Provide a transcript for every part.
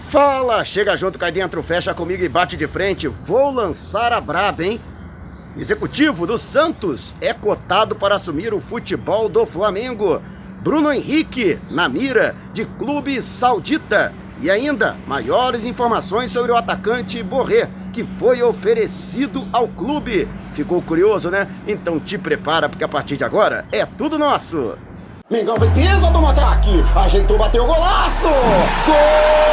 Fala, chega junto, cai dentro, fecha comigo e bate de frente. Vou lançar a braba, hein? Executivo do Santos é cotado para assumir o futebol do Flamengo. Bruno Henrique na mira de clube saudita. E ainda, maiores informações sobre o atacante Borré, que foi oferecido ao clube. Ficou curioso, né? Então te prepara, porque a partir de agora é tudo nosso. Mengão vem, pisa do ataque, ajeitou, bateu o golaço! Gol!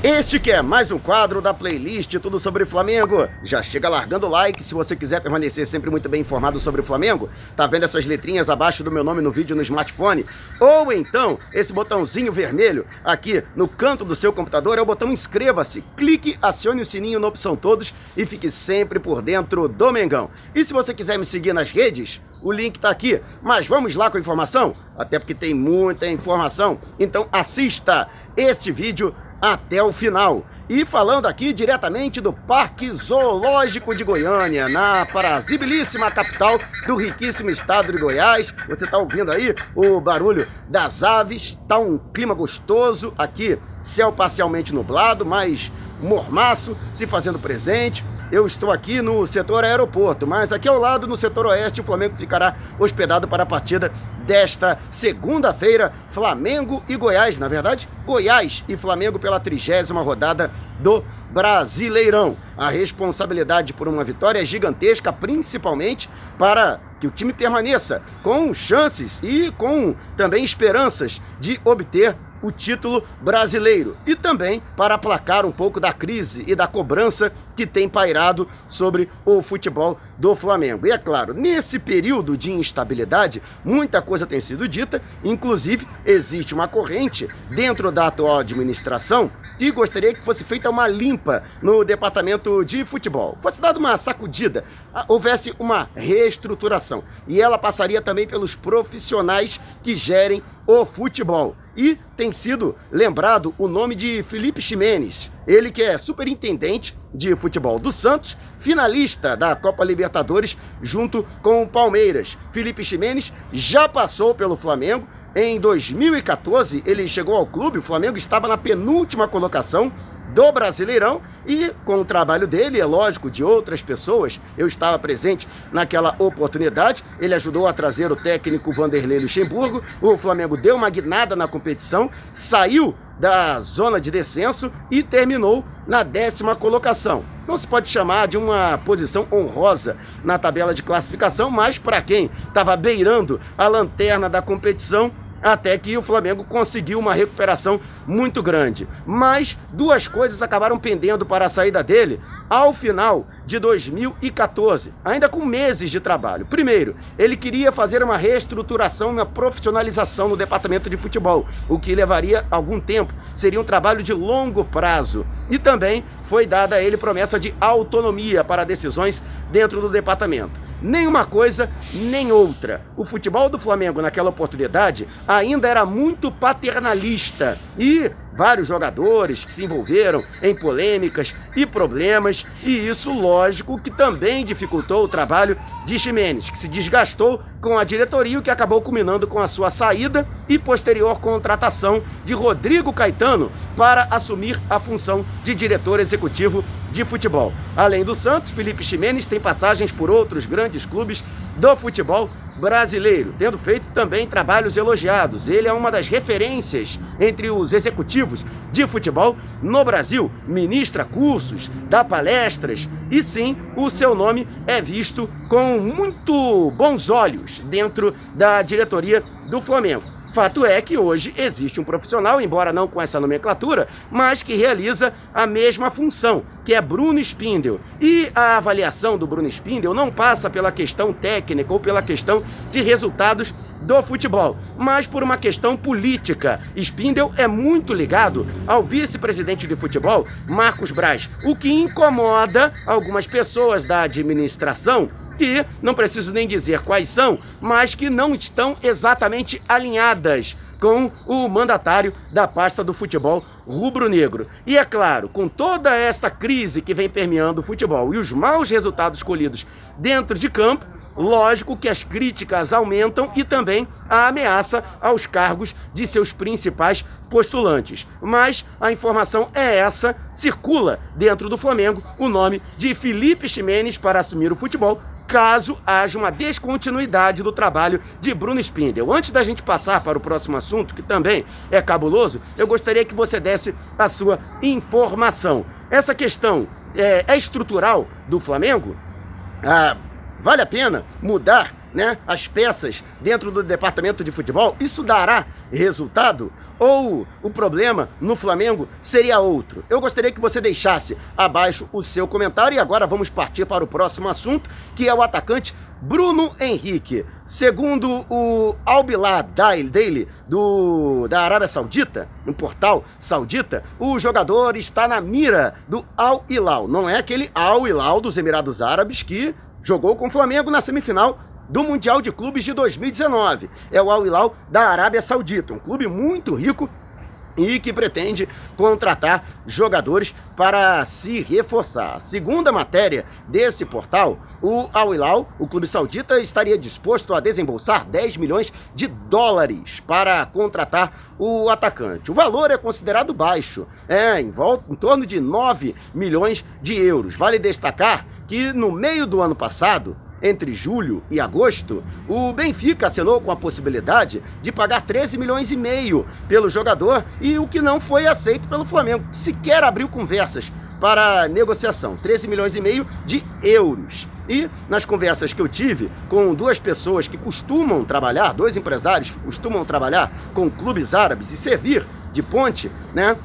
Este que é mais um quadro da playlist Tudo Sobre Flamengo. Já chega largando o like se você quiser permanecer sempre muito bem informado sobre o Flamengo. Tá vendo essas letrinhas abaixo do meu nome no vídeo no smartphone? Ou então, esse botãozinho vermelho aqui no canto do seu computador é o botão inscreva-se. Clique, acione o sininho na opção todos e fique sempre por dentro do Mengão. E se você quiser me seguir nas redes, o link tá aqui. Mas vamos lá com a informação? Até porque tem muita informação. Então assista este vídeo até o final. E falando aqui diretamente do Parque Zoológico de Goiânia, na parazibilíssima capital do riquíssimo estado de Goiás. Você tá ouvindo aí o barulho das aves, tá um clima gostoso aqui, céu parcialmente nublado, mas mormaço se fazendo presente. Eu estou aqui no setor aeroporto, mas aqui ao lado, no setor oeste, o Flamengo ficará hospedado para a partida desta segunda-feira. Flamengo e Goiás, na verdade, Goiás e Flamengo pela 30ª rodada do Brasileirão. A responsabilidade por uma vitória é gigantesca, principalmente para que o time permaneça com chances e com também esperanças de obter o título brasileiro e também para aplacar um pouco da crise e da cobrança que tem pairado sobre o futebol do Flamengo. E é claro, nesse período de instabilidade, muita coisa tem sido dita, inclusive existe uma corrente dentro da atual administração que gostaria que fosse feita uma limpa no departamento de futebol, fosse dada uma sacudida, houvesse uma reestruturação e ela passaria também pelos profissionais que gerem o futebol. E tem sido lembrado o nome de Felipe Ximenes, ele que é superintendente de futebol do Santos, finalista da Copa Libertadores junto com o Palmeiras. Felipe Ximenes já passou pelo Flamengo. Em 2014 ele chegou ao clube, o Flamengo estava na penúltima colocação do Brasileirão e com o trabalho dele, é lógico, de outras pessoas, eu estava presente naquela oportunidade, ele ajudou a trazer o técnico Vanderlei Luxemburgo, o Flamengo deu uma guinada na competição, saiu da zona de descenso e terminou na 10ª colocação. Não se pode chamar de uma posição honrosa na tabela de classificação, mas para quem estava beirando a lanterna da competição, até que o Flamengo conseguiu uma recuperação muito grande. Mas duas coisas acabaram pendendo para a saída dele ao final de 2014, ainda com meses de trabalho. Primeiro, ele queria fazer uma reestruturação, uma profissionalização no departamento de futebol, o que levaria algum tempo, seria um trabalho de longo prazo. E também foi dada a ele promessa de autonomia para decisões dentro do departamento. Nem uma coisa, nem outra. O futebol do Flamengo naquela oportunidade ainda era muito paternalista e vários jogadores que se envolveram em polêmicas e problemas, e isso, lógico, que também dificultou o trabalho de Ximenes, que se desgastou com a diretoria, o que acabou culminando com a sua saída e posterior contratação de Rodrigo Caetano para assumir a função de diretor executivo de futebol. Além do Santos, Felipe Ximenes tem passagens por outros grandes clubes do futebol brasileiro, tendo feito também trabalhos elogiados. Ele é uma das referências entre os executivos de futebol no Brasil, ministra cursos, dá palestras e sim, o seu nome é visto com muito bons olhos dentro da diretoria do Flamengo. Fato é que hoje existe um profissional, embora não com essa nomenclatura, mas que realiza a mesma função, que é Bruno Spindel. E a avaliação do Bruno Spindel não passa pela questão técnica ou pela questão de resultados do futebol, mas por uma questão política. Spindel é muito ligado ao vice-presidente de futebol, Marcos Braz, o que incomoda algumas pessoas da administração, que não preciso nem dizer quais são, mas que não estão exatamente alinhadas com o mandatário da pasta do futebol, rubro-negro. E é claro, com toda esta crise que vem permeando o futebol e os maus resultados colhidos dentro de campo, lógico que as críticas aumentam e também a ameaça aos cargos de seus principais postulantes. Mas a informação é essa, circula dentro do Flamengo o nome de Felipe Ximenes para assumir o futebol, caso haja uma descontinuidade do trabalho de Bruno Spindel. Antes da gente passar para o próximo assunto, que também é cabuloso, eu gostaria que você desse a sua informação. Essa questão é estrutural do Flamengo? Vale a pena mudar, né, as peças dentro do departamento de futebol? Isso dará resultado? Ou o problema no Flamengo seria outro? Eu gostaria que você deixasse abaixo o seu comentário. E agora vamos partir para o próximo assunto, que é o atacante Bruno Henrique. Segundo o Al Bilal Daily da Arábia Saudita, um portal saudita, o jogador está na mira do Al Hilal. Não é aquele Al Hilal dos Emirados Árabes que jogou com o Flamengo na semifinal do Mundial de Clubes de 2019. É o Al Hilal da Arábia Saudita, um clube muito rico e que pretende contratar jogadores para se reforçar. Segundo a matéria desse portal, o Al Hilal, o clube saudita, estaria disposto a desembolsar 10 milhões de dólares para contratar o atacante. O valor é considerado baixo, em torno de 9 milhões de euros. Vale destacar que no meio do ano passado, entre julho e agosto, o Benfica assinou com a possibilidade de pagar 13 milhões e meio pelo jogador, e o que não foi aceito pelo Flamengo. Sequer abriu conversas para negociação. 13 milhões e meio de euros. E nas conversas que eu tive com duas pessoas que costumam trabalhar, dois empresários que costumam trabalhar com clubes árabes e servir de ponte, né?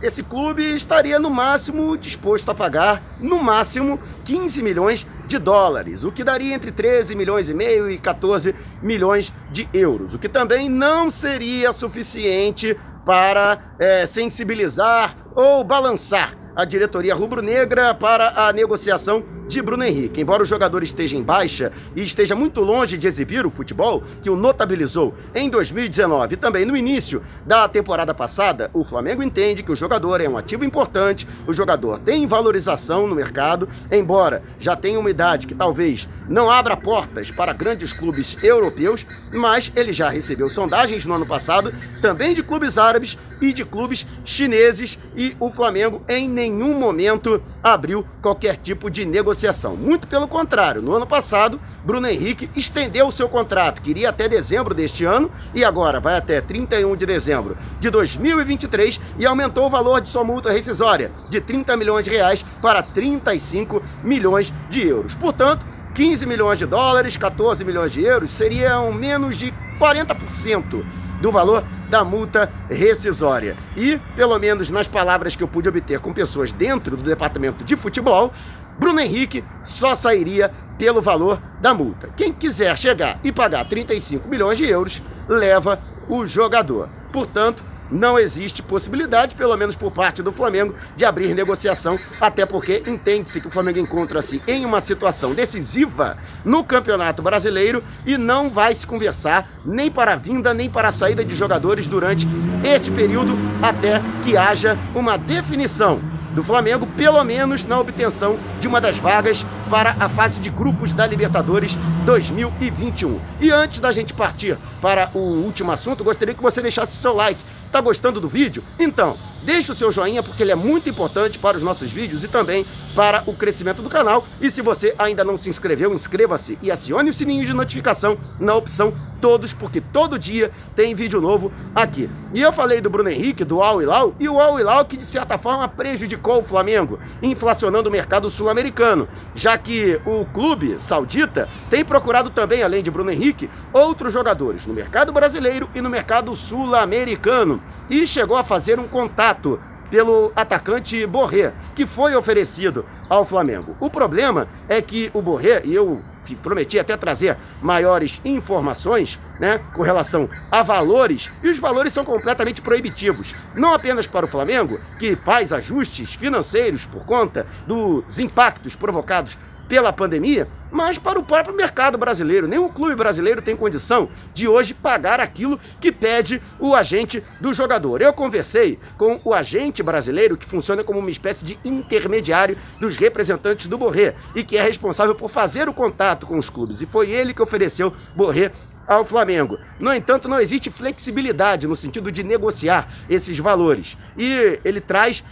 Esse clube estaria no máximo disposto a pagar no máximo 15 milhões de dólares, o que daria entre 13 milhões e meio e 14 milhões de euros, o que também não seria suficiente para sensibilizar ou balançar a diretoria rubro-negra para a negociação de Bruno Henrique. Embora o jogador esteja em baixa e esteja muito longe de exibir o futebol que o notabilizou em 2019 e também no início da temporada passada, o Flamengo entende que o jogador é um ativo importante, o jogador tem valorização no mercado, embora já tenha uma idade que talvez não abra portas para grandes clubes europeus, mas ele já recebeu sondagens no ano passado, também de clubes árabes e de clubes chineses, e o Flamengo em nenhum momento abriu qualquer tipo de negociação. Muito pelo contrário, no ano passado, Bruno Henrique estendeu o seu contrato, que iria até dezembro deste ano, e agora vai até 31 de dezembro de 2023, e aumentou o valor de sua multa rescisória de 30 milhões de reais para 35 milhões de euros. Portanto, 15 milhões de dólares, 14 milhões de euros, seriam menos de 40% do valor da multa rescisória. E, pelo menos nas palavras que eu pude obter com pessoas dentro do departamento de futebol, Bruno Henrique só sairia pelo valor da multa. Quem quiser chegar e pagar 35 milhões de euros, leva o jogador. Portanto, não existe possibilidade, pelo menos por parte do Flamengo, de abrir negociação, até porque entende-se que o Flamengo encontra-se em uma situação decisiva no Campeonato Brasileiro e não vai se conversar nem para a vinda nem para a saída de jogadores durante este período, até que haja uma definição do Flamengo, pelo menos na obtenção de uma das vagas para a fase de grupos da Libertadores 2021. E antes da gente partir para o último assunto, gostaria que você deixasse o seu like. Tá gostando do vídeo? Então, deixe o seu joinha, porque ele é muito importante para os nossos vídeos e também para o crescimento do canal. E se você ainda não se inscreveu, inscreva-se e acione o sininho de notificação na opção todos, porque todo dia tem vídeo novo aqui. E eu falei do Bruno Henrique, do Al Hilal, e o Al Hilal que de certa forma prejudicou o Flamengo, inflacionando o mercado sul-americano, já que o clube saudita tem procurado também, além de Bruno Henrique, outros jogadores no mercado brasileiro e no mercado sul-americano, e chegou a fazer um contato pelo atacante Borré, que foi oferecido ao Flamengo. O problema é que o Borré, e eu prometi até trazer maiores informações, né, com relação a valores, e os valores são completamente proibitivos, não apenas para o Flamengo, que faz ajustes financeiros por conta dos impactos provocados pela pandemia, mas para o próprio mercado brasileiro. Nenhum clube brasileiro tem condição de hoje pagar aquilo que pede o agente do jogador. Eu conversei com o agente brasileiro, que funciona como uma espécie de intermediário dos representantes do Borré e que é responsável por fazer o contato com os clubes. E foi ele que ofereceu Borré ao Flamengo. No entanto, não existe flexibilidade no sentido de negociar esses valores. E ele traz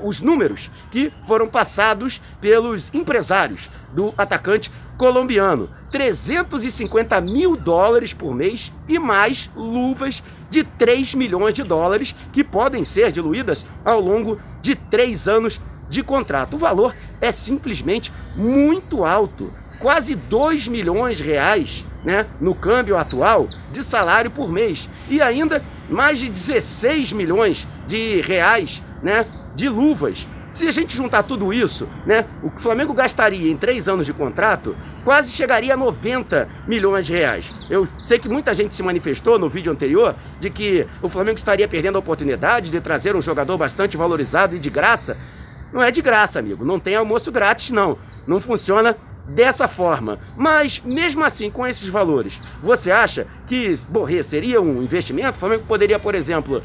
os números que foram passados pelos empresários do atacante colombiano. 350 mil dólares por mês e mais luvas de 3 milhões de dólares que podem ser diluídas ao longo de 3 anos de contrato. O valor é simplesmente muito alto. Quase 2 milhões de reais, né, no câmbio atual, de salário por mês. E ainda mais de 16 milhões de reais, né, de luvas. Se a gente juntar tudo isso, né, o que o Flamengo gastaria em 3 anos de contrato, quase chegaria a 90 milhões de reais. Eu sei que muita gente se manifestou no vídeo anterior de que o Flamengo estaria perdendo a oportunidade de trazer um jogador bastante valorizado e de graça. Não é de graça, amigo. Não tem almoço grátis, não. Não funciona dessa forma. Mas, mesmo assim, com esses valores, você acha que Borré seria um investimento? O Flamengo poderia, por exemplo,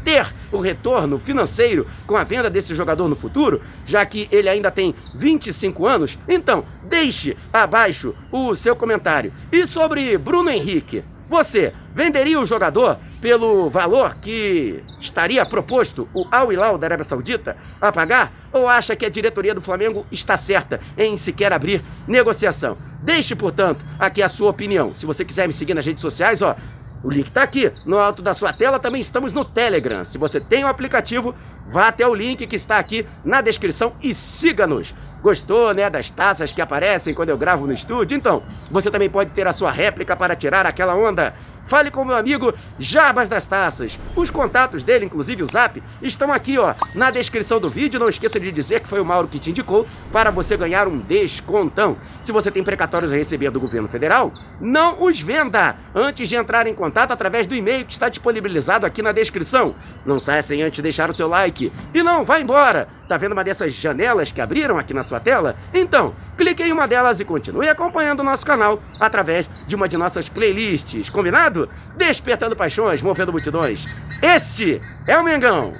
ter o retorno financeiro com a venda desse jogador no futuro, já que ele ainda tem 25 anos? Então, deixe abaixo o seu comentário. E sobre Bruno Henrique, você venderia o jogador pelo valor que estaria proposto o Al Hilal da Arábia Saudita a pagar? Ou acha que a diretoria do Flamengo está certa em sequer abrir negociação? Deixe, portanto, aqui a sua opinião. Se você quiser me seguir nas redes sociais, ó, o link está aqui no alto da sua tela. Também estamos no Telegram. Se você tem o aplicativo, vá até o link que está aqui na descrição e siga-nos. Gostou, né, das taças que aparecem quando eu gravo no estúdio? Então, você também pode ter a sua réplica para tirar aquela onda. Fale com meu amigo Jarbas das Taças. Os contatos dele, inclusive o Zap, estão aqui, ó, na descrição do vídeo. Não esqueça de dizer que foi o Mauro que te indicou para você ganhar um descontão. Se você tem precatórios a receber do governo federal, não os venda antes de entrar em contato através do e-mail que está disponibilizado aqui na descrição. Não saia sem antes deixar o seu like. E não, vá embora. Tá vendo uma dessas janelas que abriram aqui na sua tela? Então, clique em uma delas e continue acompanhando o nosso canal através de uma de nossas playlists. Combinado? Despertando paixões, movendo multidões. Este é o Mengão!